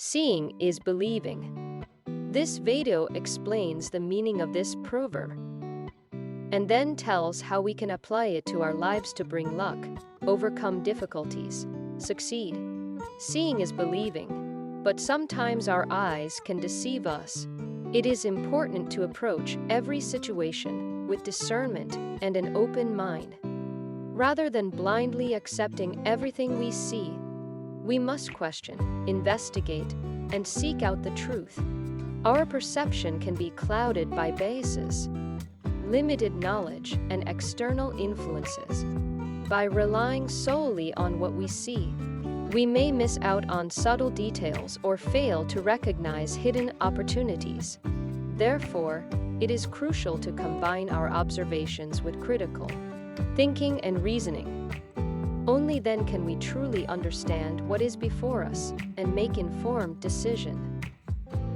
Seeing is believing. This video explains the meaning of this proverb and then tells how we can apply it to our lives to bring luck, overcome difficulties, succeed. Seeing is believing, but sometimes our eyes can deceive us. It is important to approach every situation with discernment and an open mind. Rather than blindly accepting everything we see, we must question, investigate, and seek out the truth. Our perception can be clouded by biases, limited knowledge, and external influences. By relying solely on what we see, we may miss out on subtle details or fail to recognize hidden opportunities. Therefore, it is crucial to combine our observations with critical thinking and reasoning. Only then can we truly understand what is before us and make informed decisions.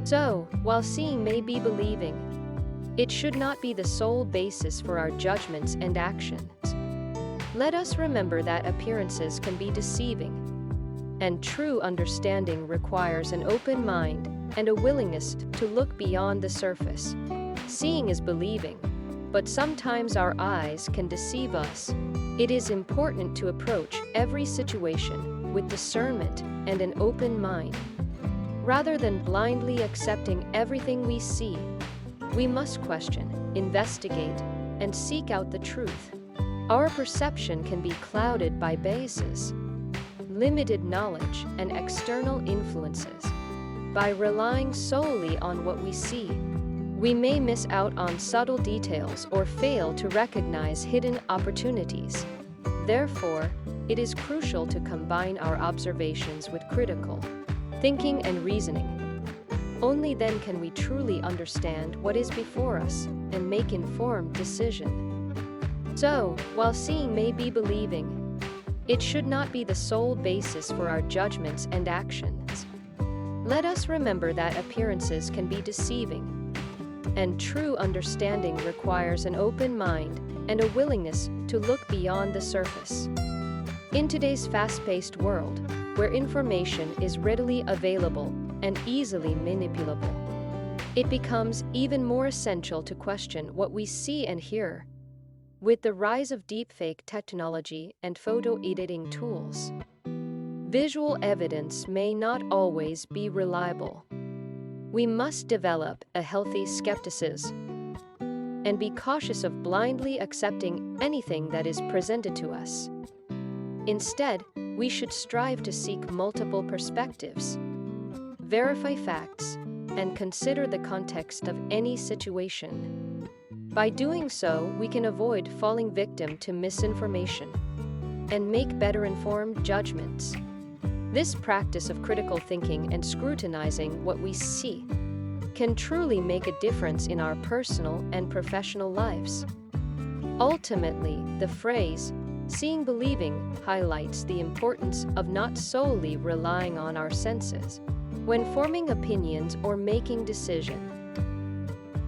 So, while seeing may be believing, it should not be the sole basis for our judgments and actions. Let us remember that appearances can be deceiving, and true understanding requires an open mind and a willingness to look beyond the surface. Seeing is believing, but sometimes our eyes can deceive us. It is important to approach every situation with discernment and an open mind. Rather than blindly accepting everything we see, we must question, investigate, and seek out the truth. Our perception can be clouded by biases, limited knowledge, and external influences. By relying solely on what we see, we may miss out on subtle details or fail to recognize hidden opportunities. Therefore, it is crucial to combine our observations with critical thinking and reasoning. Only then can we truly understand what is before us and make informed decisions. So, while seeing may be believing, it should not be the sole basis for our judgments and actions. Let us remember that appearances can be deceiving, and true understanding requires an open mind and a willingness to look beyond the surface. In today's fast-paced world, where information is readily available and easily manipulable, it becomes even more essential to question what we see and hear. With the rise of deepfake technology and photo editing tools, visual evidence may not always be reliable. We must develop a healthy skepticism and be cautious of blindly accepting anything that is presented to us. Instead, we should strive to seek multiple perspectives, verify facts, and consider the context of any situation. By doing so, we can avoid falling victim to misinformation and make better informed judgments. This practice of critical thinking and scrutinizing what we see can truly make a difference in our personal and professional lives. Ultimately, the phrase, "seeing believing," highlights the importance of not solely relying on our senses when forming opinions or making decisions.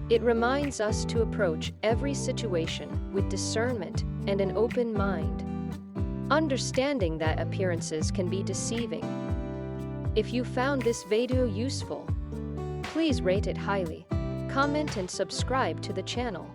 It reminds us to approach every situation with discernment and an open mind, understanding that appearances can be deceiving. If you found this video useful, please rate it highly, comment, and subscribe to the channel.